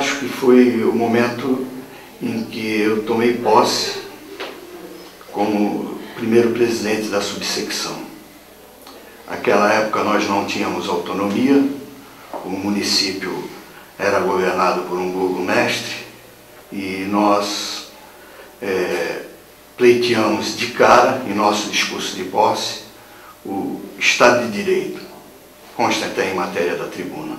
acho que foi o momento em que eu tomei posse como primeiro presidente da subsecção. Naquela época nós não tínhamos autonomia, o município era governado por um burgomestre e nós pleiteamos de cara, em nosso discurso de posse, o Estado de Direito, consta até em matéria da tribuna.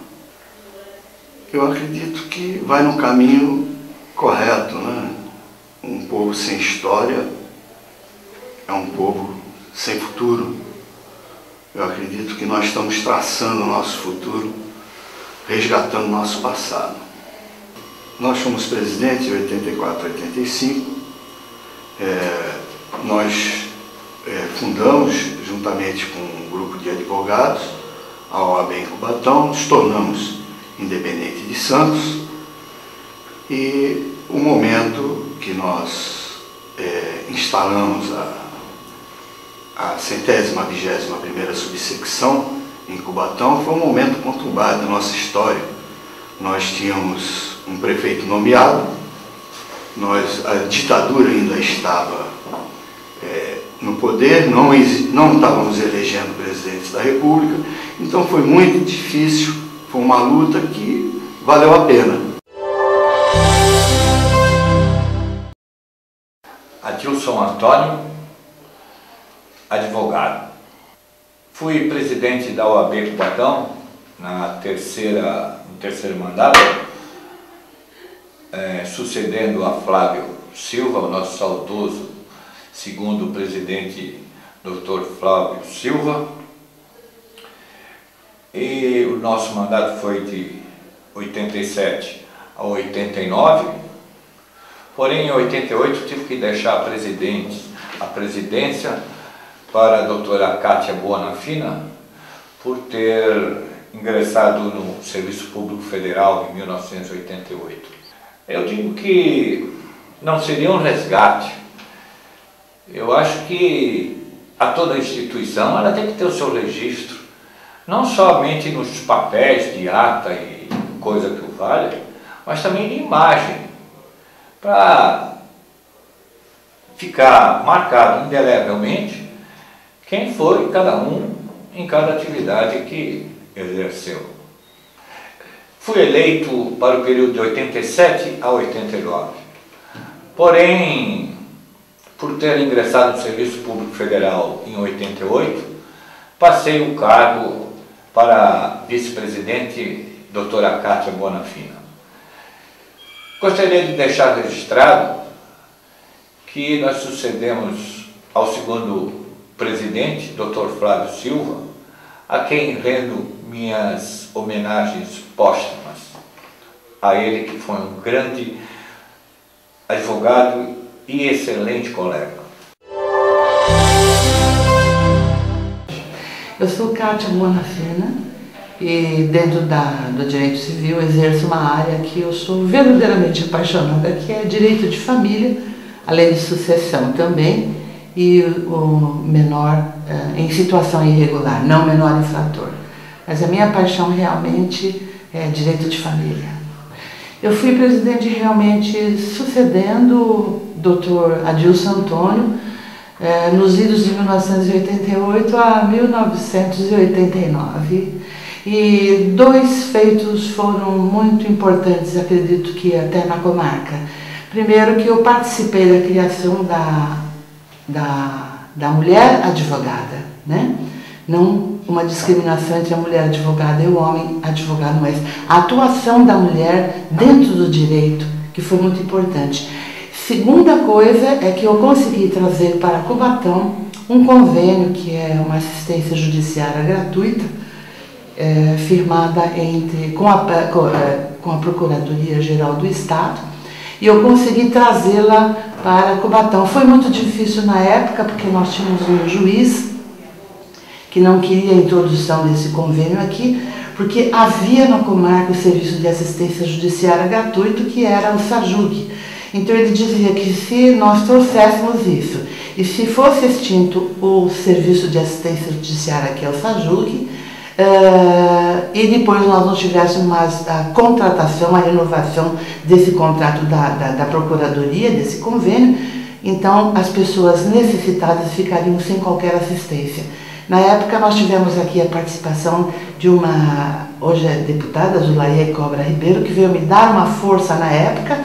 Eu acredito que vai no caminho correto, né? Um povo sem história é um povo sem futuro. Eu acredito que nós estamos traçando o nosso futuro, resgatando o nosso passado. Nós fomos presidentes de 84 a 85, nós fundamos, juntamente com um grupo de advogados, a OAB em Cubatão, nos tornamos independente de Santos, e o momento que nós instalamos a 121ª subsecção em Cubatão foi um momento conturbado da nossa história. Nós tínhamos um prefeito nomeado, a ditadura ainda estava no poder, não estávamos elegendo presidentes da República, então foi muito difícil, foi uma luta que valeu a pena. Adilson Antônio, advogado. Fui presidente da OAB Cubatão no terceiro mandato, sucedendo a Flávio Silva, o nosso saudoso segundo presidente, Dr. Flávio Silva. E o nosso mandato foi de 87 a 89, porém em 88 tive que deixar a presidência para a doutora Cátia Bonafina, por ter ingressado no Serviço Público Federal em 1988. Eu digo que não seria um resgate. Eu acho que toda instituição ela tem que ter o seu registro, não somente nos papéis de ata e coisa que o valha, mas também de imagem, para ficar marcado indelevelmente quem foi cada um em cada atividade que exerceu. Fui eleito para o período de 87 a 89, porém, por ter ingressado no Serviço Público Federal em 88, passei o cargo para a vice-presidente doutora Cátia Bonafina. Gostaria de deixar registrado que nós sucedemos ao segundo presidente, Dr. Flávio Silva, a quem rendo minhas homenagens póstumas. A ele, que foi um grande advogado e excelente colega. Eu sou Cátia Bonafina e dentro do direito civil exerço uma área que eu sou verdadeiramente apaixonada, que é direito de família, além de sucessão também, e o menor em situação irregular, não menor infrator. Mas a minha paixão realmente é direito de família. Eu fui presidente realmente sucedendo o Dr. Adilson Antônio nos idos de 1988 a 1989. E dois feitos foram muito importantes, acredito que até na comarca. Primeiro, que eu participei da criação da mulher advogada, né? Não uma discriminação entre a mulher advogada e o homem advogado, mas a atuação da mulher dentro do direito, que foi muito importante. Segunda coisa é que eu consegui trazer para Cubatão um convênio que é uma assistência judiciária gratuita, firmada com a Procuradoria-Geral do Estado, e eu consegui trazê-la para Cubatão. Foi muito difícil na época, porque nós tínhamos um juiz que não queria a introdução desse convênio aqui, porque havia na comarca o Serviço de Assistência Judiciária Gratuito, que era o SAJUG. Então ele dizia que se nós trouxéssemos isso, e se fosse extinto o Serviço de Assistência Judiciária, que é o SAJUG, E depois nós não tivéssemos a contratação, a renovação desse contrato da Procuradoria, desse convênio, então as pessoas necessitadas ficariam sem qualquer assistência. Na época nós tivemos aqui a participação de uma, hoje é deputada, Zulaia Cobra Ribeiro, que veio me dar uma força na época.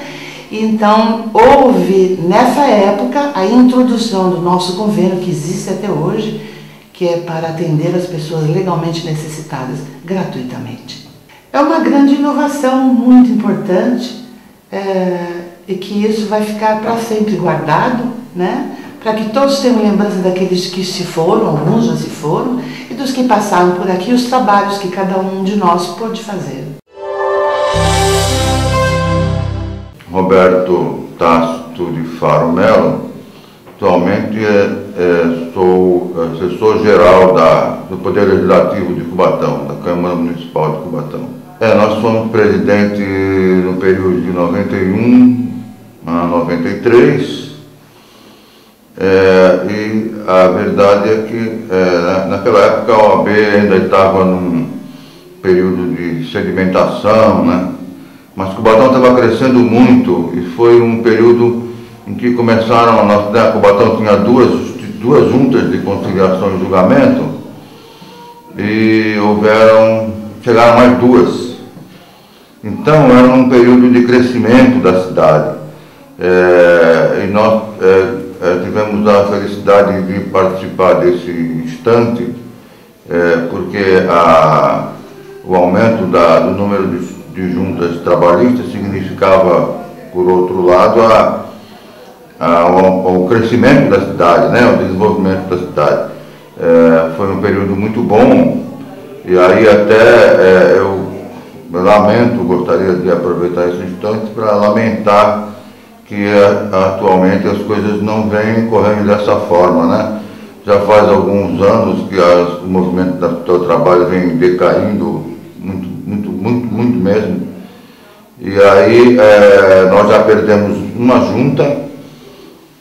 Então houve nessa época a introdução do nosso convênio, que existe até hoje, que é para atender as pessoas legalmente necessitadas gratuitamente. É uma grande inovação, muito importante, e que isso vai ficar para sempre guardado, né? Para que todos tenham lembrança daqueles que se foram, alguns já se foram, e dos que passaram por aqui, os trabalhos que cada um de nós pôde fazer. Roberto Tácito de Faro Melo, atualmente sou assessor-geral do Poder Legislativo de Cubatão, da Câmara Municipal de Cubatão. Nós fomos presidente no período de 91 a 93, e a verdade é que naquela época a OAB ainda estava num período de sedimentação, né? Mas Cubatão estava crescendo muito e foi um período em que começaram, Cubatão tinha duas juntas de conciliação e julgamento e chegaram mais duas. Então era um período de crescimento da cidade. E nós tivemos a felicidade de participar desse instante, porque o aumento do número de juntas trabalhistas significava, por outro lado, o crescimento da cidade, né, o desenvolvimento da cidade. Foi um período muito bom, e aí até eu gostaria de aproveitar esse instante para lamentar que atualmente as coisas não vêm correndo dessa forma, né? Já faz alguns anos que o movimento do trabalho vem decaindo muito mesmo. E aí nós já perdemos uma junta,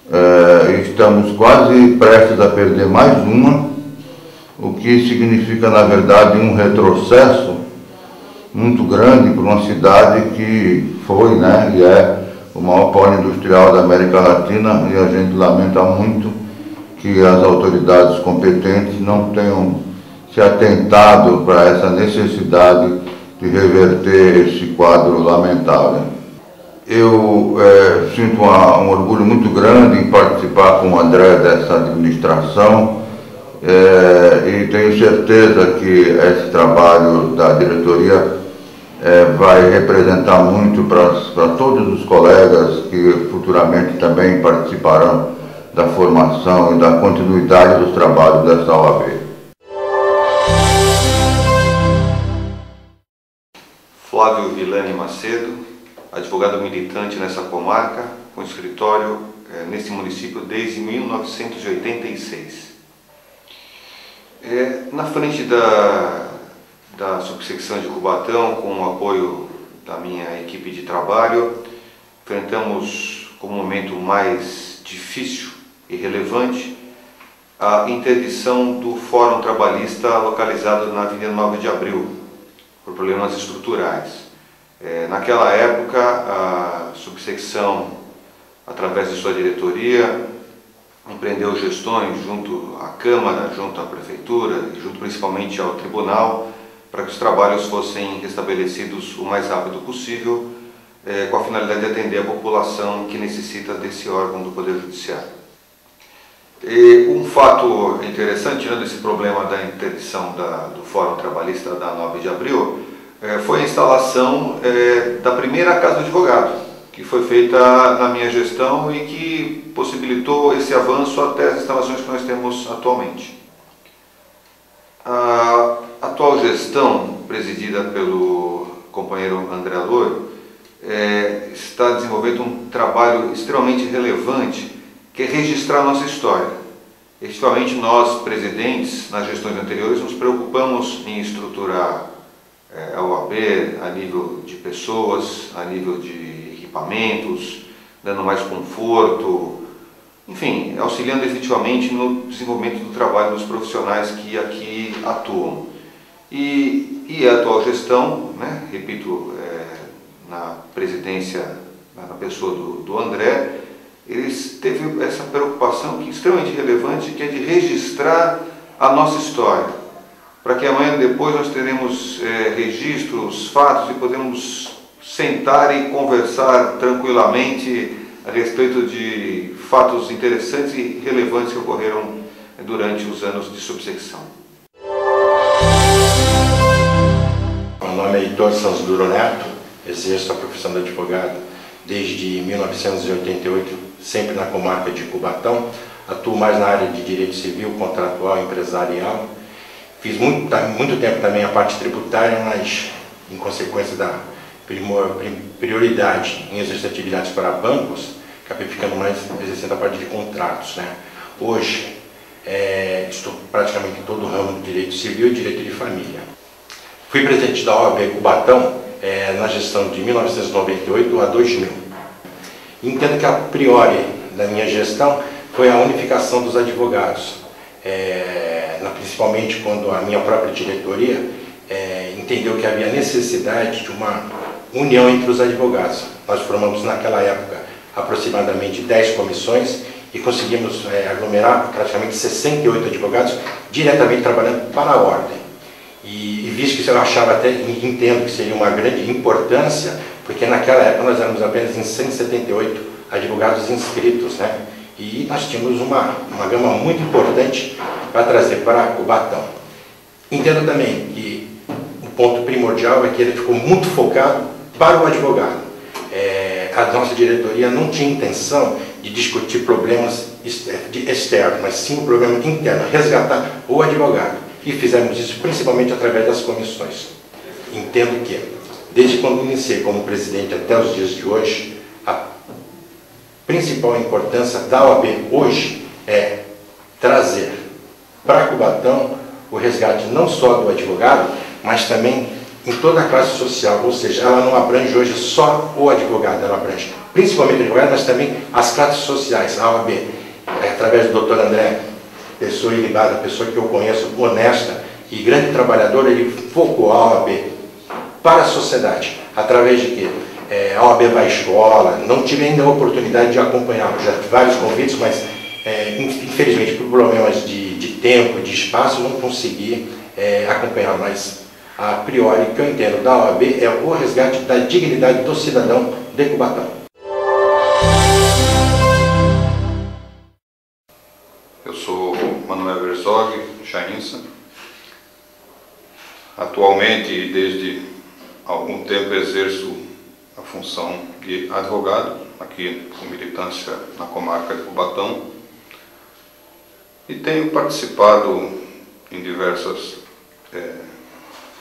e estamos quase prestes a perder mais uma, o que significa, na verdade, um retrocesso muito grande para uma cidade que foi, né, e é o maior polo industrial da América Latina, e a gente lamenta muito que as autoridades competentes não tenham se atentado para essa necessidade de reverter esse quadro lamentável. Eu sinto um orgulho muito grande em participar com o André dessa administração, e tenho certeza que esse trabalho da diretoria vai representar muito para todos os colegas que futuramente também participarão da formação e da continuidade dos trabalhos dessa OAB. Flávio Vilani Macedo, advogado militante nessa comarca, com escritório nesse município desde 1986. Na frente da subsecção de Cubatão, com o apoio da minha equipe de trabalho, enfrentamos como momento mais difícil e relevante a interdição do Fórum Trabalhista localizado na Avenida 9 de Abril, por problemas estruturais. Naquela época, a subsecção, através de sua diretoria, empreendeu gestões junto à Câmara, junto à Prefeitura e junto principalmente ao Tribunal, para que os trabalhos fossem restabelecidos o mais rápido possível, com a finalidade de atender a população que necessita desse órgão do Poder Judiciário. E um fato interessante, né, desse problema da interdição do Fórum Trabalhista da 9 de Abril foi a instalação da primeira Casa do Advogado, que foi feita na minha gestão e que possibilitou esse avanço até as instalações que nós temos atualmente. A atual gestão, presidida pelo companheiro André Loiro, está desenvolvendo um trabalho extremamente relevante, que é registrar a nossa história. Efetivamente, nós, presidentes, nas gestões anteriores, nos preocupamos em estruturar a OAB a nível de pessoas, a nível de equipamentos, dando mais conforto, enfim, auxiliando efetivamente no desenvolvimento do trabalho dos profissionais que aqui atuam. E a atual gestão, né, repito, na presidência, na pessoa do André, eles teve essa preocupação que é extremamente relevante, que é de registrar a nossa história, para que amanhã depois nós teremos registros, fatos e podemos sentar e conversar tranquilamente a respeito de fatos interessantes e relevantes que ocorreram durante os anos de subsecção. Meu nome é Heitor Santos Duro Neto, exerço a profissão de advogado desde 1988, sempre na comarca de Cubatão. Atuo mais na área de direito civil, contratual, empresarial. Fiz muito tempo também a parte tributária, mas em consequência da prioridade em exercer atividades para bancos, acabei ficando mais exercendo a parte de contratos, né? Hoje, estou praticamente em todo o ramo do direito civil e direito de família. Fui presidente da OAB Cubatão na gestão de 1998 a 2000. Entendo que a priori da minha gestão foi a unificação dos advogados, principalmente quando a minha própria diretoria entendeu que havia necessidade de uma união entre os advogados. Nós formamos naquela época aproximadamente 10 comissões e conseguimos aglomerar praticamente 68 advogados diretamente trabalhando para a ordem. E visto que eu achava até, entendo que seria uma grande importância, porque naquela época nós éramos apenas em 178 advogados inscritos, né? E nós tínhamos uma gama muito importante para trazer para Cubatão. Entendo também que o ponto primordial é que ele ficou muito focado para o advogado. A nossa diretoria não tinha intenção de discutir problemas externos, mas sim o problema interno, resgatar o advogado. E fizemos isso principalmente através das comissões. Entendo que, desde quando iniciei como presidente até os dias de hoje, a principal importância da OAB hoje é trazer para Cubatão o resgate não só do advogado, mas também em toda a classe social, ou seja, ela não abrange hoje só o advogado, ela abrange principalmente o advogado, mas também as classes sociais. A OAB, através do Dr. André, pessoa ilibada, pessoa que eu conheço, honesta e grande trabalhador, ele focou a OAB para a sociedade, através de quê? A OAB vai à escola, não tive ainda a oportunidade de acompanhá-lo, já tive vários convites, mas infelizmente por problemas de tempo, de espaço, não consegui acompanhá-lo, mas a priori o que eu entendo da OAB é o resgate da dignidade do cidadão de Cubatão. Eu sou Manuel Herzog Chainsa. Atualmente, desde algum tempo, exerço a função de advogado, aqui com militância na comarca de Cubatão, e tenho participado em diversas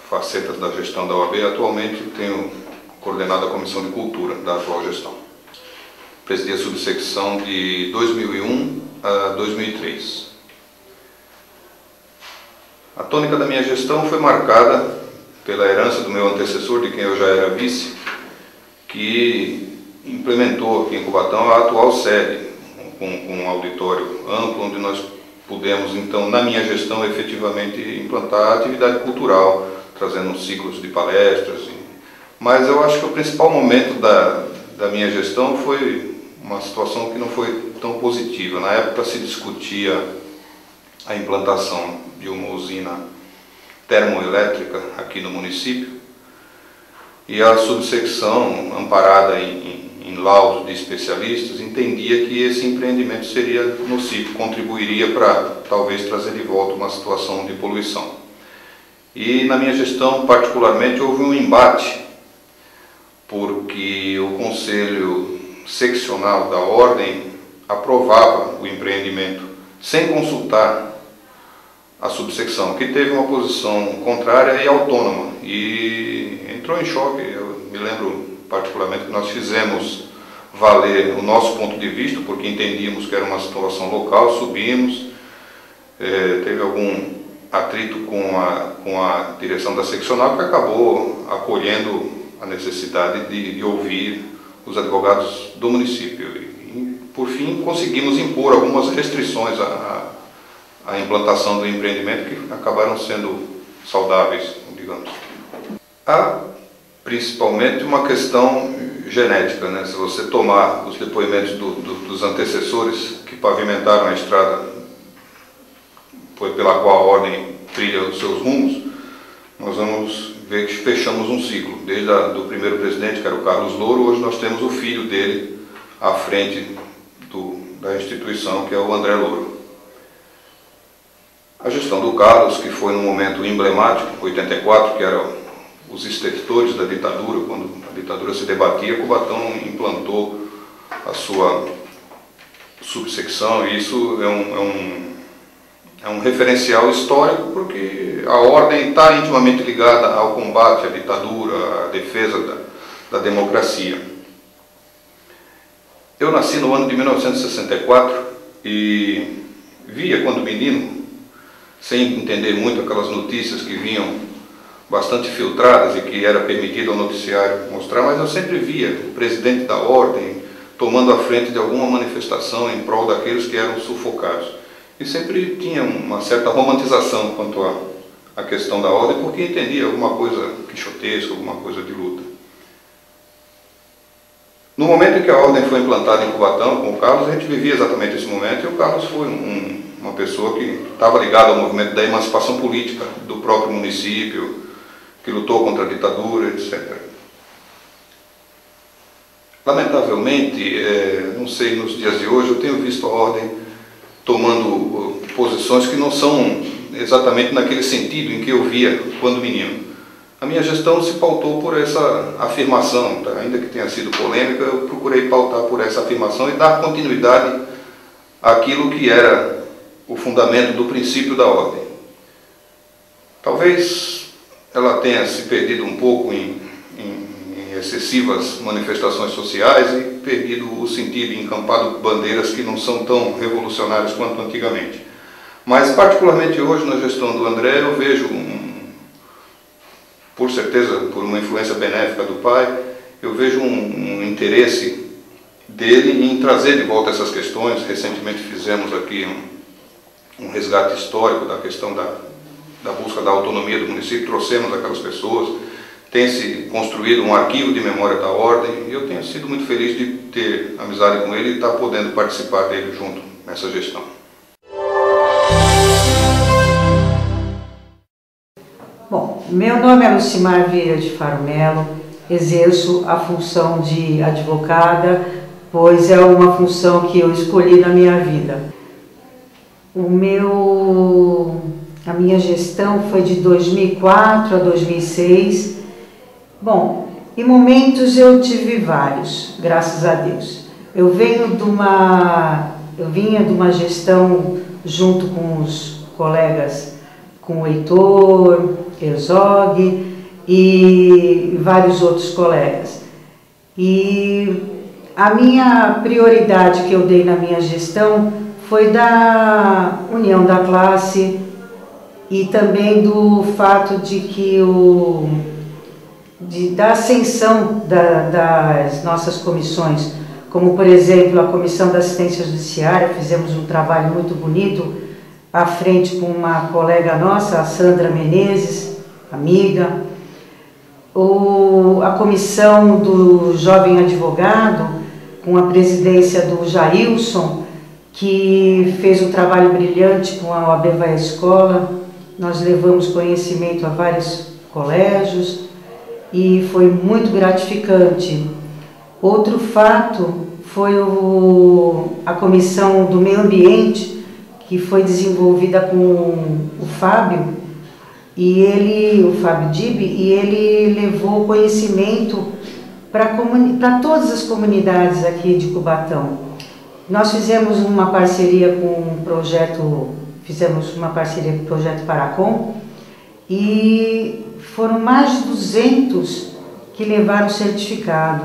facetas da gestão da OAB. Atualmente tenho coordenado a Comissão de Cultura da atual gestão. Presidi a subsecção de 2001 a 2003. A tônica da minha gestão foi marcada pela herança do meu antecessor, de quem eu já era vice, que implementou aqui em Cubatão a atual sede, com um auditório amplo, onde nós pudemos, então, na minha gestão, efetivamente implantar a atividade cultural, trazendo ciclos de palestras. Mas eu acho que o principal momento da minha gestão foi uma situação que não foi tão positiva. Na época se discutia a implantação de uma usina termoelétrica aqui no município, e a subsecção, amparada em laudos de especialistas, entendia que esse empreendimento seria nocivo, contribuiria para talvez trazer de volta uma situação de poluição. E na minha gestão, particularmente, houve um embate, porque o Conselho Seccional da Ordem aprovava o empreendimento sem consultar a subsecção, que teve uma posição contrária e autônoma, e entrou em choque. Eu me lembro particularmente que nós fizemos valer o nosso ponto de vista, porque entendíamos que era uma situação local, subimos, teve algum atrito com a direção da seccional, que acabou acolhendo a necessidade de ouvir os advogados do município. E, por fim, conseguimos impor algumas restrições à implantação do empreendimento, que acabaram sendo saudáveis, digamos. Há principalmente uma questão genética, né? Se você tomar os depoimentos dos antecessores que pavimentaram a estrada pela qual a ordem trilha os seus rumos, nós vamos ver que fechamos um ciclo. Desde do primeiro presidente, que era o Carlos Louro, hoje nós temos o filho dele à frente da instituição, que é o André Louro. A gestão do Carlos, que foi num momento emblemático, 84, que era os estertores da ditadura, quando a ditadura se debatia, Cubatão implantou a sua subsecção, e isso é um referencial histórico, porque a ordem está intimamente ligada ao combate à ditadura, à defesa da democracia. Eu nasci no ano de 1964 e via, quando menino, sem entender muito aquelas notícias que vinham bastante filtradas e que era permitido ao noticiário mostrar, mas eu sempre via o presidente da ordem tomando a frente de alguma manifestação em prol daqueles que eram sufocados. E sempre tinha uma certa romantização quanto à questão da ordem, porque entendia alguma coisa quixotesca, alguma coisa de luta. No momento em que a ordem foi implantada em Cubatão, com o Carlos, a gente vivia exatamente esse momento, e o Carlos foi uma pessoa que estava ligada ao movimento da emancipação política do próprio município, que lutou contra a ditadura, etc. Lamentavelmente, não sei, nos dias de hoje, eu tenho visto a ordem tomando posições que não são exatamente naquele sentido em que eu via quando menino. A minha gestão se pautou por essa afirmação, tá? Ainda que tenha sido polêmica, eu procurei pautar por essa afirmação e dar continuidade àquilo que era o fundamento do princípio da ordem. Talvez ela tenha se perdido um pouco em excessivas manifestações sociais e perdido o sentido, encampado bandeiras que não são tão revolucionárias quanto antigamente. Mas, particularmente hoje, na gestão do André, eu vejo, por certeza, por uma influência benéfica do pai, eu vejo um interesse dele em trazer de volta essas questões. Recentemente fizemos aqui um resgate histórico da questão da busca da autonomia do município, trouxemos aquelas pessoas, tem-se construído um arquivo de memória da ordem, e eu tenho sido muito feliz de ter amizade com ele e estar podendo participar dele junto nessa gestão. Bom, meu nome é Lucimar Vieira de Faro Melo, exerço a função de advogada, pois é uma função que eu escolhi na minha vida. A minha gestão foi de 2004 a 2006. Bom, em momentos eu tive vários, graças a Deus. Eu vinha de uma gestão junto com os colegas, com o Heitor, Herzog e vários outros colegas. E a minha prioridade que eu dei na minha gestão foi da união da classe e também do fato de que da ascensão das nossas comissões, como por exemplo a Comissão da Assistência Judiciária. Fizemos um trabalho muito bonito à frente com uma colega nossa, a Sandra Menezes, amiga. A Comissão do Jovem Advogado, com a presidência do Jailson, que fez um trabalho brilhante com a OAB Vai à Escola. Nós levamos conhecimento a vários colégios e foi muito gratificante. Outro fato foi a Comissão do Meio Ambiente, que foi desenvolvida com o Fábio, o Fábio Dib, e ele levou conhecimento para todas as comunidades aqui de Cubatão. Nós fizemos uma parceria com o projeto Paracom, e foram mais de 200 que levaram o certificado.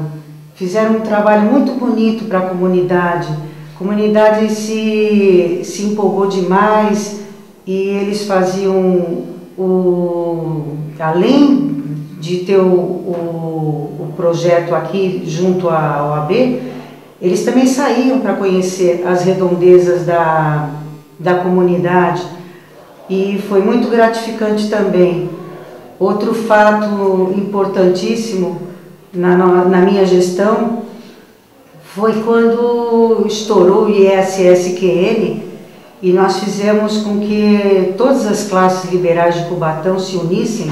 Fizeram um trabalho muito bonito para a comunidade. A comunidade se empolgou demais, e eles faziam, além de ter o projeto aqui junto à OAB, eles também saíam para conhecer as redondezas da comunidade. e foi muito gratificante também. Outro fato importantíssimo na minha gestão foi quando estourou o ISSQN e nós fizemos com que todas as classes liberais de Cubatão se unissem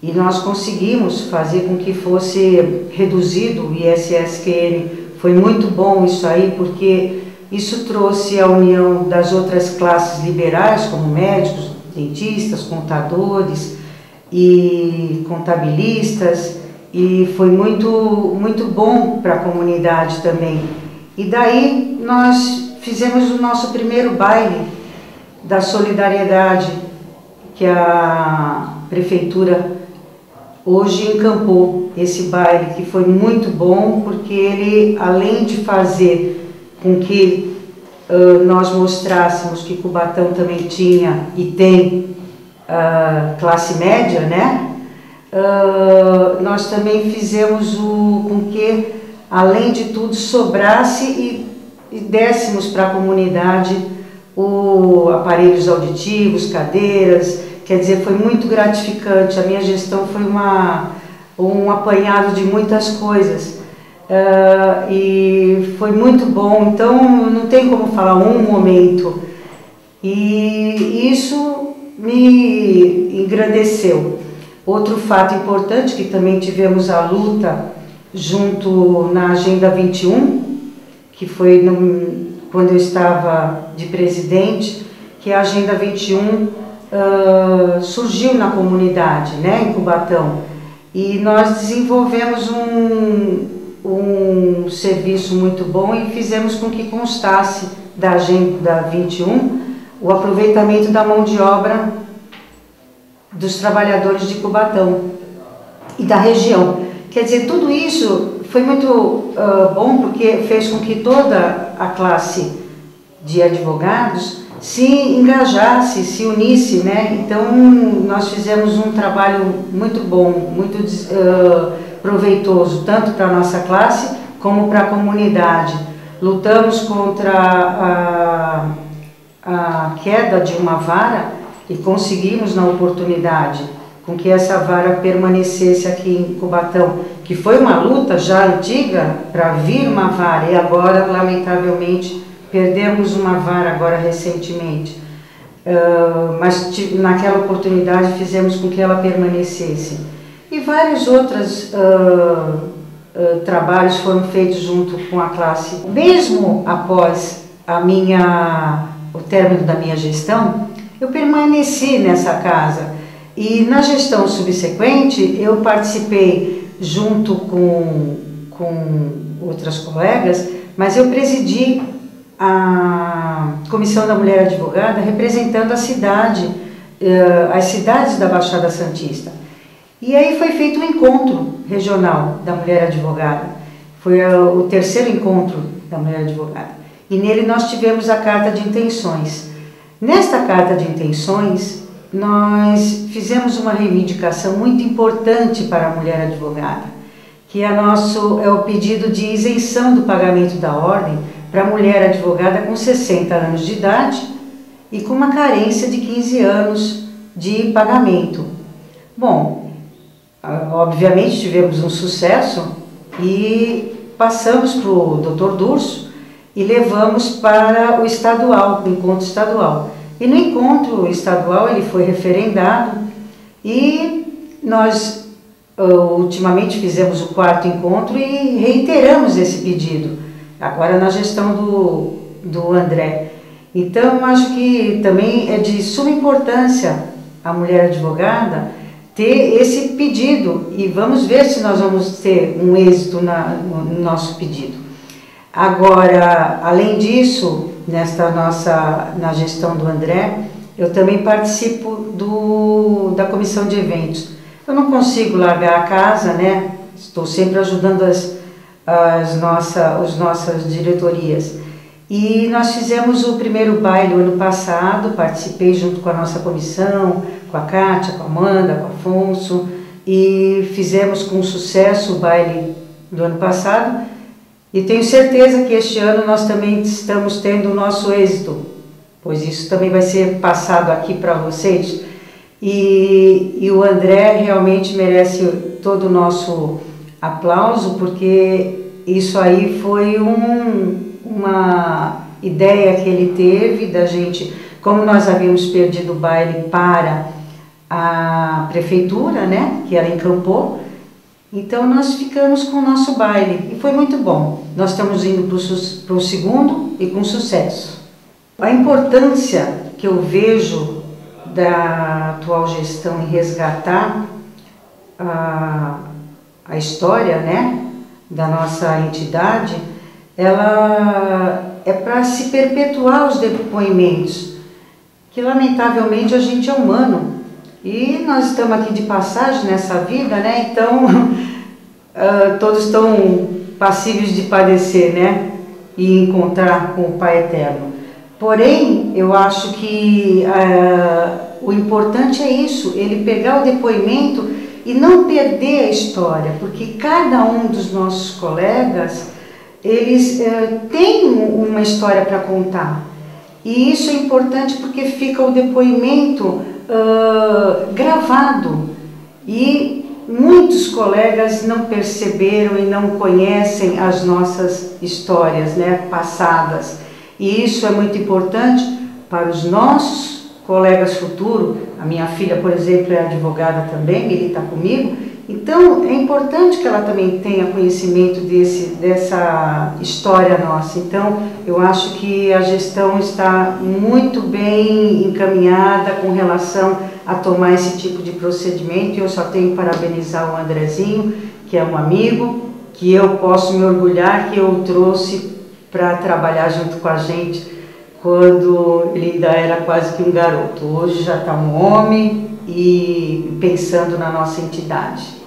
e nós conseguimos fazer com que fosse reduzido o ISSQN. Foi muito bom isso aí, porque isso trouxe a união das outras classes liberais, como médicos, dentistas, contadores e contabilistas, e foi muito bom para a comunidade também. E daí nós fizemos o nosso primeiro baile da solidariedade, que a prefeitura hoje encampou esse baile, que foi muito bom, porque ele, além de fazer com que nós mostrássemos que Cubatão também tinha e tem classe média, né? Nós também fizemos com que, além de tudo, sobrasse e dessemos para a comunidade aparelhos auditivos, cadeiras. Quer dizer, foi muito gratificante. A minha gestão foi um apanhado de muitas coisas. E foi muito bom. Então, não tem como falar um momento. E isso me engrandeceu. Outro fato importante, que também tivemos a luta junto na Agenda 21, que foi quando eu estava de presidente, que a Agenda 21 surgiu na comunidade, né, em Cubatão, e nós desenvolvemos um serviço muito bom e fizemos com que constasse da Agenda 21 o aproveitamento da mão de obra dos trabalhadores de Cubatão e da região. Quer dizer, tudo isso foi muito bom, porque fez com que toda a classe de advogados se engajasse, se unisse, né? Então, nós fizemos um trabalho muito bom, muito proveitoso, tanto para a nossa classe como para a comunidade. Lutamos contra a queda de uma vara e conseguimos, na oportunidade, com que essa vara permanecesse aqui em Cubatão, que foi uma luta já antiga para vir uma vara, e agora, lamentavelmente, perdemos uma vara agora recentemente. Mas naquela oportunidade fizemos com que ela permanecesse. E vários outros trabalhos foram feitos junto com a classe. Mesmo após o término da minha gestão, eu permaneci nessa casa. E na gestão subsequente, eu participei junto com outras colegas, mas eu presidi a Comissão da Mulher Advogada, representando a cidade, as cidades da Baixada Santista. E aí foi feito um encontro regional da Mulher Advogada. Foi o terceiro encontro da Mulher Advogada. E nele nós tivemos a Carta de Intenções. Nesta Carta de Intenções, nós fizemos uma reivindicação muito importante para a mulher advogada, que é o pedido de isenção do pagamento da ordem para a mulher advogada com 60 anos de idade e com uma carência de 15 anos de pagamento. Bom, obviamente tivemos um sucesso e passamos para o Dr. Durso e levamos para o estadual, o encontro estadual. E no encontro estadual ele foi referendado e nós ultimamente fizemos o 4º encontro e reiteramos esse pedido, agora na gestão do André. Então, acho que também é de suma importância a mulher advogada ter esse pedido e vamos ver se nós vamos ter um êxito no nosso pedido. Agora, além disso, na gestão do André, eu também participo da comissão de eventos. Eu não consigo largar a casa, né? Estou sempre ajudando as nossas diretorias. E nós fizemos o primeiro baile o ano passado, participei junto com a nossa comissão, com a Kátia, com a Amanda, com o Afonso, e fizemos com sucesso o baile do ano passado. E tenho certeza que este ano nós também estamos tendo o nosso êxito pois isso também vai ser passado aqui para vocês. E o André realmente merece todo o nosso aplauso, porque isso aí foi uma ideia que ele teve da gente, como nós havíamos perdido o baile para a prefeitura, né, que ela encampou, então nós ficamos com o nosso baile e foi muito bom. Nós estamos indo para o segundo e com sucesso. A importância que eu vejo da atual gestão em resgatar a história, né, da nossa entidade, ela é para se perpetuar os depoimentos, que lamentavelmente a gente é humano e nós estamos aqui de passagem nessa vida, né? Então todos estão passíveis de padecer, né? E encontrar com o Pai Eterno. Porém, eu acho que o importante é isso, ele pegar o depoimento e não perder a história, porque cada um dos nossos colegas, eles têm uma história para contar. E isso é importante porque fica o depoimento gravado. E muitos colegas não perceberam e não conhecem as nossas histórias, né, passadas. E isso é muito importante para os nossos colegas futuros. A minha filha, por exemplo, é advogada também, milita comigo. Então, é importante que ela também tenha conhecimento dessa história nossa. Então, eu acho que a gestão está muito bem encaminhada com relação a tomar esse tipo de procedimento. E eu só tenho que parabenizar o Andrezinho, que é um amigo, que eu posso me orgulhar que eu trouxe para trabalhar junto com a gente quando ele ainda era quase que um garoto. Hoje já está um homem e pensando na nossa entidade.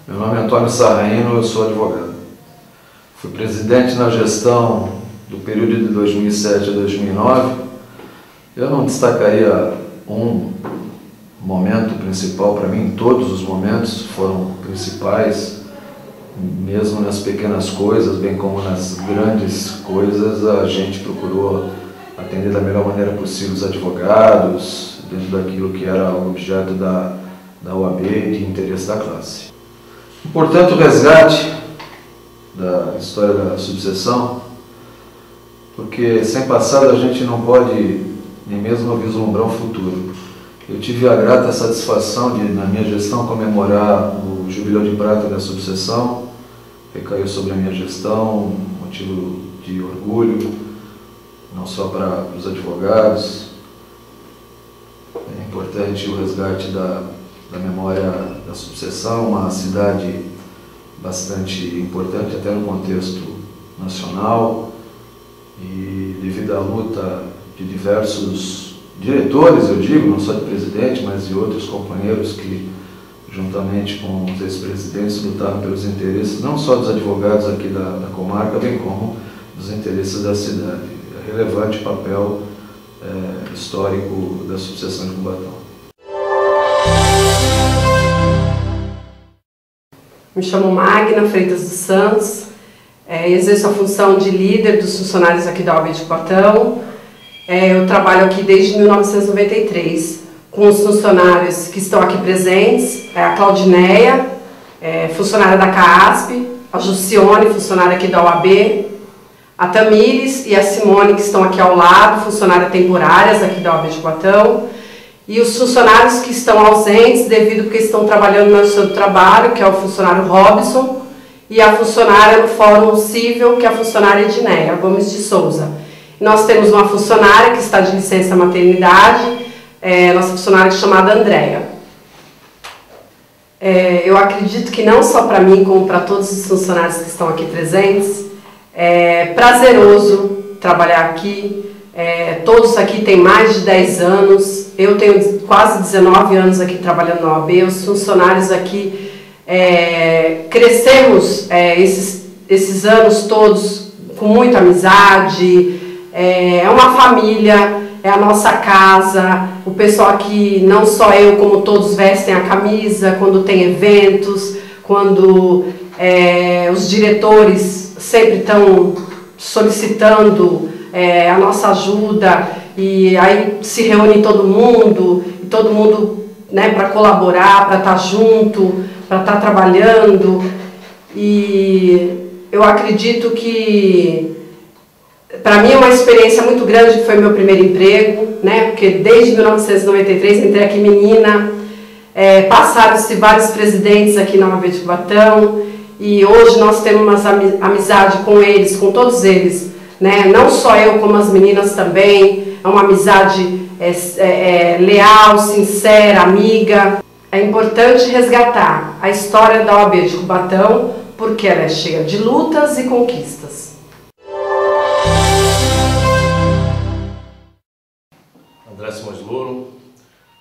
Meu nome é Antônio Sarraino, eu sou advogado. Fui presidente na gestão do período de 2007 a 2009. Eu não destacaria um momento principal para mim, todos os momentos foram principais, mesmo nas pequenas coisas, bem como nas grandes coisas, a gente procurou atender da melhor maneira possível os advogados, dentro daquilo que era o objeto da OAB e de interesse da classe. Portanto, o resgate da história da subseção, porque sem passado a gente não pode nem mesmo vislumbrar um futuro. Eu tive a grata satisfação de, na minha gestão, comemorar o Jubileu de Prata da subseção, recaiu sobre a minha gestão, motivo de orgulho, não só para os advogados. É importante o resgate da memória da subseção, uma cidade bastante importante até no contexto nacional, e devido à luta de diversos diretores, eu digo, não só de presidente, mas de outros companheiros que, juntamente com os ex-presidentes, lutaram pelos interesses não só dos advogados aqui da comarca, bem como dos interesses da cidade. É relevante o papel histórico da subseção de Cubatão. Me chamo Magna Freitas dos Santos, exerço a função de líder dos funcionários aqui da OAB de Cubatão. Eu trabalho aqui desde 1993 com os funcionários que estão aqui presentes, a Claudineia, funcionária da CAASP, a Jucione, funcionária aqui da OAB, a Tamires e a Simone, que estão aqui ao lado, funcionárias temporárias aqui da OAB de Cubatão, e os funcionários que estão ausentes devido porque estão trabalhando no seu trabalho, que é o funcionário Robson, e a funcionária no Fórum Cível, que é a funcionária Edneia Gomes de Souza. Nós temos uma funcionária que está de licença maternidade, nossa funcionária chamada Andréia. Eu acredito que não só para mim, como para todos os funcionários que estão aqui presentes, é prazeroso trabalhar aqui. Todos aqui têm mais de 10 anos, eu tenho quase 19 anos aqui trabalhando na OAB, os funcionários aqui crescemos esses anos todos com muita amizade, é uma família, é a nossa casa. O pessoal aqui, não só eu, como todos vestem a camisa quando tem eventos, quando os diretores sempre estão solicitando a nossa ajuda, e aí se reúne todo mundo, né, para colaborar, para estar junto, para estar trabalhando. E eu acredito que para mim é uma experiência muito grande, que foi meu primeiro emprego, né, porque desde 1993 entrei aqui menina, passaram-se vários presidentes aqui na OAB de Cubatão, e hoje nós temos uma amizade com eles, com todos eles, né? Não só eu, como as meninas também. É uma amizade leal, sincera, amiga. É importante resgatar a história da OAB de Cubatão, porque ela é cheia de lutas e conquistas. André Simões Louro,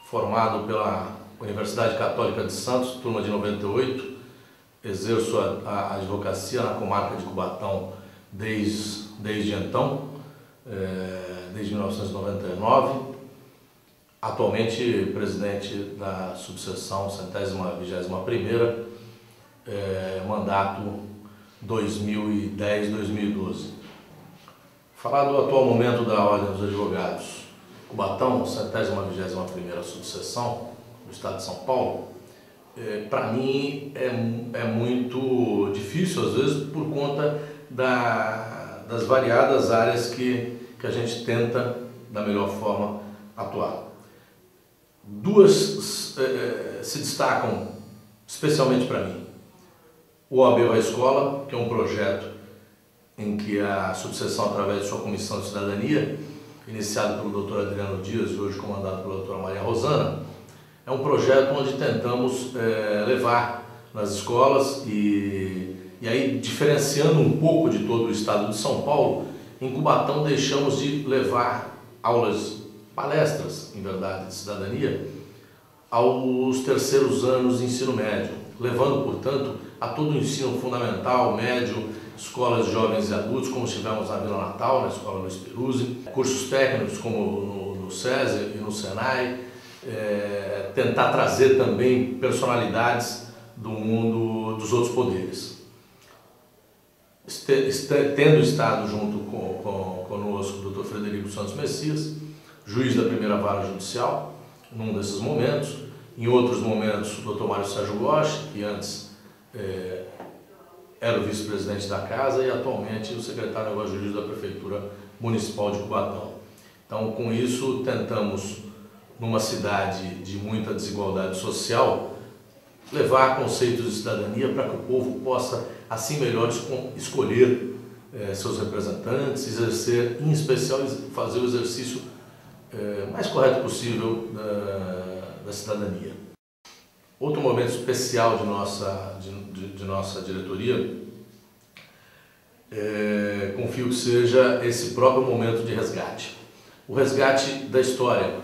formado pela Universidade Católica de Santos, turma de 98, exerço a advocacia na comarca de Cubatão desde então, desde 1999, atualmente presidente da subseção 121ª, mandato 2010-2012. Falar do atual momento da Ordem dos Advogados. Cubatão, 121ª subseção do Estado de São Paulo, para mim é muito difícil, às vezes, por conta das variadas áreas que a gente tenta, da melhor forma, atuar. Duas se destacam especialmente para mim. O OAB Vai Escola, que é um projeto em que a subseção, através de sua Comissão de Cidadania, iniciado pelo Dr. Adriano Dias e hoje comandado pela doutora Maria Rosana, é um projeto onde tentamos levar nas escolas e aí, diferenciando um pouco de todo o estado de São Paulo, em Cubatão deixamos de levar palestras, em verdade, de cidadania, aos terceiros anos de ensino médio, levando, portanto, a todo o ensino fundamental, médio, escolas de jovens e adultos, como tivemos na Vila Natal, na Escola Luiz Peruzzi, cursos técnicos como no SESI e no SENAI, tentar trazer também personalidades do mundo dos outros poderes. Tendo estado junto conosco o Dr. Frederico Santos Messias, juiz da primeira vara judicial, num desses momentos, em outros momentos o Dr. Mário Sérgio Gosch, que antes era o vice-presidente da casa e atualmente o secretário de Negócios Jurídicos da Prefeitura Municipal de Cubatão. Então, com isso, tentamos, numa cidade de muita desigualdade social, levar conceitos de cidadania para que o povo possa, assim melhor, escolher seus representantes, exercer, em especial, fazer o exercício mais correto possível da cidadania. Outro momento especial de nossa diretoria, confio que seja esse próprio momento de resgate. O resgate da história,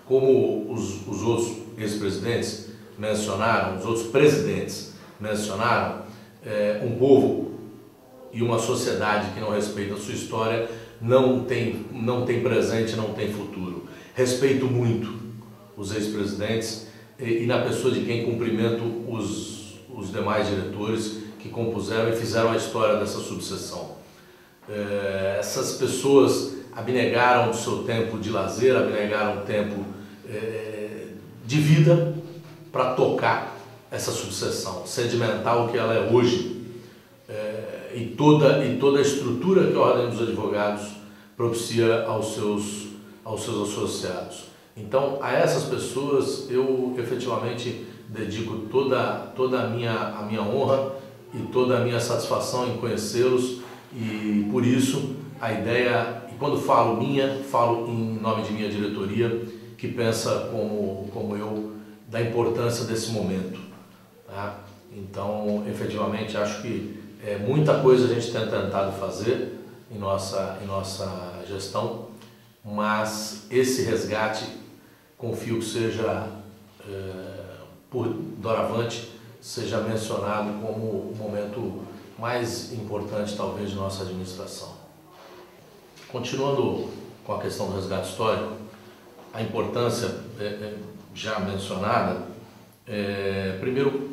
como os outros ex-presidentes mencionaram, os outros presidentes mencionaram, um povo e uma sociedade que não respeita a sua história não tem presente, não tem futuro. Respeito muito os ex-presidentes e na pessoa de quem cumprimento os demais diretores que compuseram e fizeram a história dessa subseção. Essas pessoas abnegaram do seu tempo de lazer, abnegaram tempo de vida para tocar essa subseção, sedimentar o que ela é hoje e toda a estrutura que a Ordem dos Advogados propicia aos seus associados. Então, a essas pessoas eu efetivamente dedico toda a minha honra e toda a minha satisfação em conhecê-los, e por isso a ideia, e quando falo em nome de minha diretoria, que pensa como eu, da importância desse momento. Tá? Então, efetivamente, acho que muita coisa a gente tem tentado fazer em nossa gestão, mas esse resgate, confio que seja, por doravante, seja mencionado como o momento mais importante, talvez, de nossa administração. Continuando com a questão do resgate histórico, a importância já mencionada, primeiro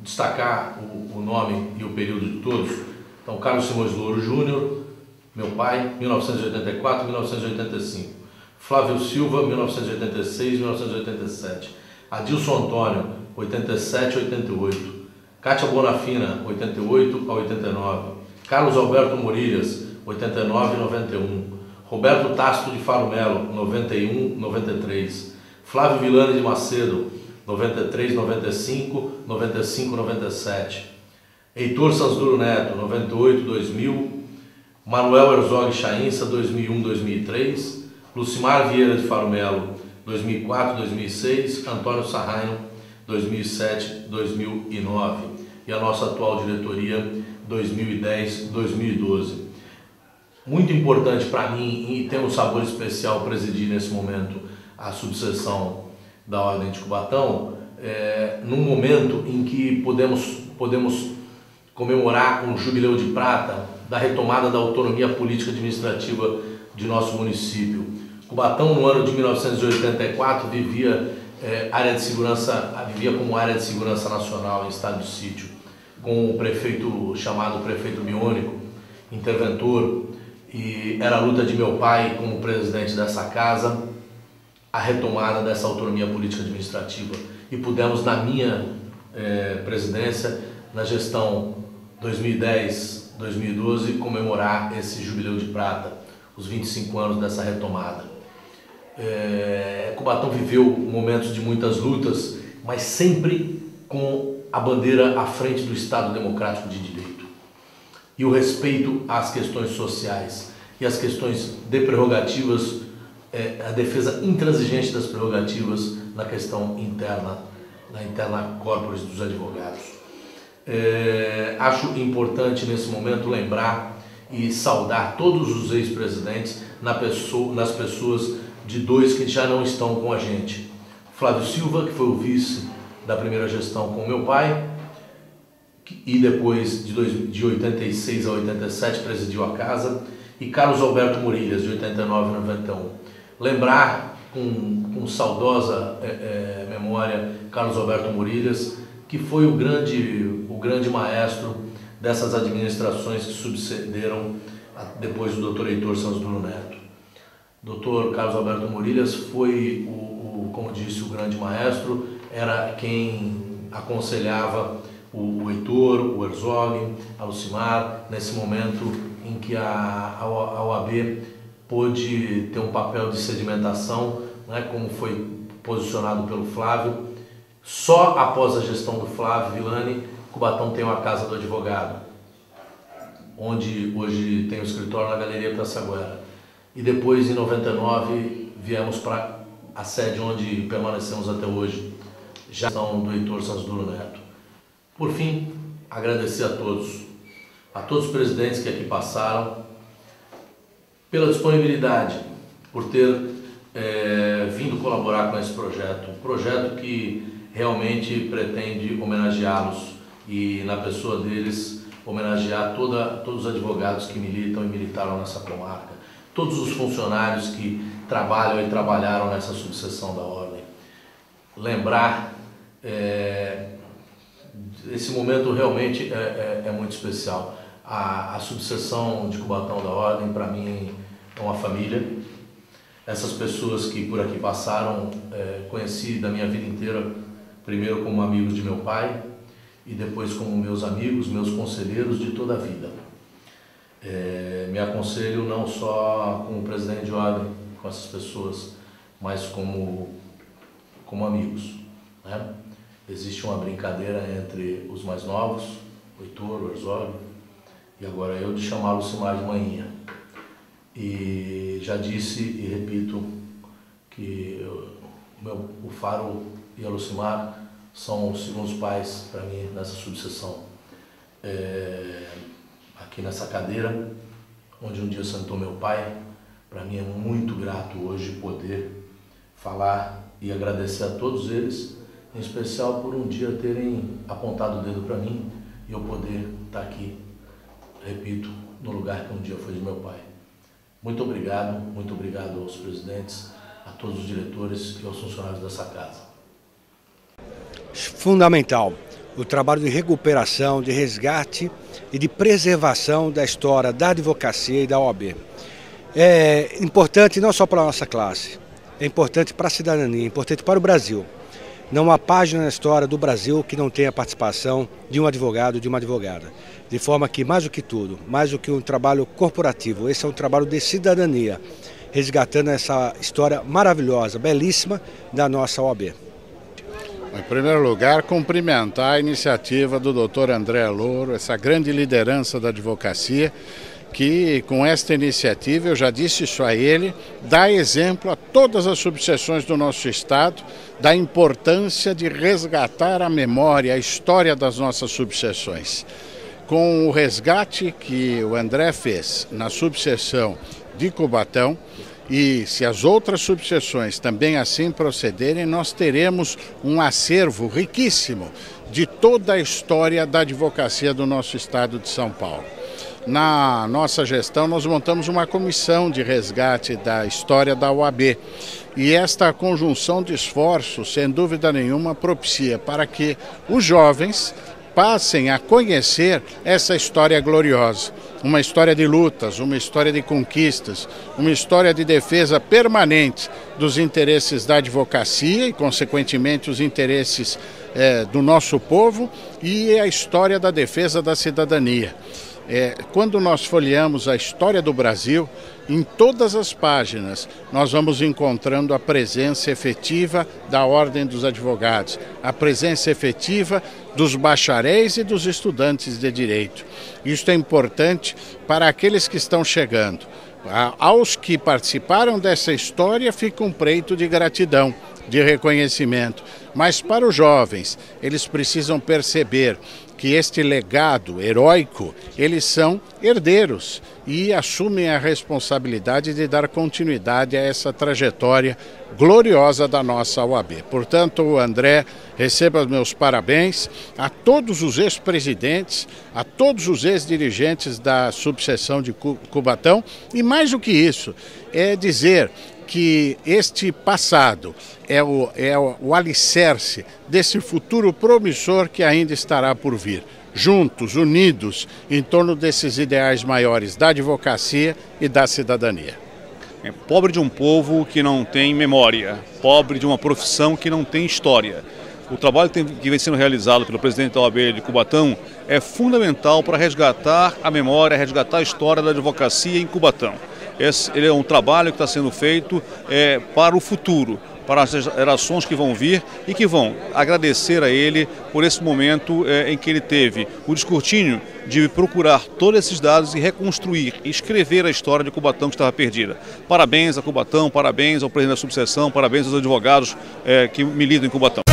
destacar o nome e o período de todos. Então, Carlos Simões Louro Júnior, meu pai, 1984, 1985. Flávio Silva, 1986, 1987. Adilson Antônio, 87, 88. Cátia Bonafina, 88 a 89. Carlos Alberto Morilhas, 89 e 91. Roberto Tasto de Faro Melo, 91, 93. Flávio Villani de Macedo, 93, 95, 95, 97. Heitor Sansduro Neto, 98, 2000. Manuel Herzog Chainça, 2001, 2003. Lucimar Vieira de Faro Melo, 2004, 2006. Antônio Sarraino, 2007, 2009. E a nossa atual diretoria, 2010, 2012. Muito importante para mim, e tem um sabor especial presidir nesse momento a subseção da Ordem de Cubatão, num momento em que podemos comemorar um jubileu de prata da retomada da autonomia política administrativa de nosso município. Cubatão, no ano de 1984, vivia como área de segurança nacional em estado de sítio, com o prefeito chamado prefeito biônico, interventor, e era a luta de meu pai como presidente dessa casa, a retomada dessa autonomia política administrativa. E pudemos, na minha presidência, na gestão 2010-2012, comemorar esse jubileu de prata, os 25 anos dessa retomada. Cubatão viveu momentos de muitas lutas, mas sempre com a bandeira à frente do Estado Democrático de Direito e o respeito às questões sociais e às questões de prerrogativas, a defesa intransigente das prerrogativas na questão interna, na interna corporis dos advogados. Acho importante nesse momento lembrar e saudar todos os ex-presidentes nas pessoas de dois que já não estão com a gente. Flávio Silva, que foi o vice da primeira gestão com meu pai, e depois de 86 a 87 presidiu a casa, e Carlos Alberto Morilhas, de 89 a 91. Lembrar com saudosa memória Carlos Alberto Morilhas, que foi o grande maestro dessas administrações que sucederam depois do Dr. Heitor Sansduro Neto. Dr. Carlos Alberto Morilhas foi, como disse, o grande maestro, era quem aconselhava o Heitor, o Herzog, a Lucimar, nesse momento em que a OAB pôde ter um papel de sedimentação, né, como foi posicionado pelo Flávio. Só após a gestão do Flávio Villani, Cubatão tem uma casa do advogado, onde hoje tem o escritório na Galeria Passaguera. E depois, em 99, viemos para a sede onde permanecemos até hoje, já do Heitor Sansduro Neto. Por fim, agradecer a todos os presidentes que aqui passaram, pela disponibilidade, por ter vindo colaborar com esse projeto, um projeto que realmente pretende homenageá-los e, na pessoa deles, homenagear todos os advogados que militam e militaram nessa comarca, todos os funcionários que trabalham e trabalharam nessa subseção da Ordem. Lembrar, esse momento realmente é muito especial. A subseção de Cubatão da Ordem, para mim, é uma família. Essas pessoas que por aqui passaram, conheci da minha vida inteira, primeiro como amigos de meu pai e depois como meus amigos, meus conselheiros de toda a vida. Me aconselho não só como presidente de ordem com essas pessoas, mas como amigos, né? Existe uma brincadeira entre os mais novos, o Heitor, o Herzog, e agora eu, de chamá-lo Lucimar de manhinha. E já disse e repito que o Faro e a Lucimar são os segundos pais para mim nessa subseção. Aqui nessa cadeira, onde um dia sentou meu pai, para mim é muito grato hoje poder falar e agradecer a todos eles, em especial por um dia terem apontado o dedo para mim e eu poder estar aqui, repito, no lugar que um dia foi de meu pai. Muito obrigado aos presidentes, a todos os diretores e aos funcionários dessa casa. Fundamental o trabalho de recuperação, de resgate e de preservação da história da advocacia e da OAB. É importante não só para a nossa classe, é importante para a cidadania, é importante para o Brasil. Não há página na história do Brasil que não tenha a participação de um advogado, de uma advogada. De forma que, mais do que tudo, mais do que um trabalho corporativo, esse é um trabalho de cidadania, resgatando essa história maravilhosa, belíssima da nossa OAB. Em primeiro lugar, cumprimentar a iniciativa do Dr. André Louro, essa grande liderança da advocacia, que com esta iniciativa, eu já disse isso a ele, dá exemplo a todas as subseções do nosso Estado da importância de resgatar a memória, a história das nossas subseções. Com o resgate que o André fez na subseção de Cubatão, e se as outras subseções também assim procederem, nós teremos um acervo riquíssimo de toda a história da advocacia do nosso Estado de São Paulo. Na nossa gestão, nós montamos uma comissão de resgate da história da OAB. E esta conjunção de esforços, sem dúvida nenhuma, propicia para que os jovens passem a conhecer essa história gloriosa. Uma história de lutas, uma história de conquistas, uma história de defesa permanente dos interesses da advocacia e, consequentemente, os interesses do nosso povo e a história da defesa da cidadania. Quando nós folheamos a história do Brasil, em todas as páginas nós vamos encontrando a presença efetiva da Ordem dos Advogados, a presença efetiva dos bacharéis e dos estudantes de direito. Isso é importante para aqueles que estão chegando. Aos que participaram dessa história fica um preito de gratidão, de reconhecimento. Mas para os jovens, eles precisam perceber que este legado heróico, eles são herdeiros e assumem a responsabilidade de dar continuidade a essa trajetória gloriosa da nossa OAB. Portanto, André, receba os meus parabéns a todos os ex-presidentes, a todos os ex-dirigentes da subseção de Cubatão e, mais do que isso, é dizer que este passado é o alicerce desse futuro promissor que ainda estará por vir. Juntos, unidos, em torno desses ideais maiores da advocacia e da cidadania. É pobre de um povo que não tem memória, pobre de uma profissão que não tem história. O trabalho que vem sendo realizado pelo presidente da OAB de Cubatão é fundamental para resgatar a memória, resgatar a história da advocacia em Cubatão. Ele é um trabalho que está sendo feito para o futuro, para as gerações que vão vir e que vão agradecer a ele por esse momento em que ele teve o descortínio de procurar todos esses dados e reconstruir, escrever a história de Cubatão que estava perdida. Parabéns a Cubatão, parabéns ao presidente da subseção, parabéns aos advogados que militam em Cubatão.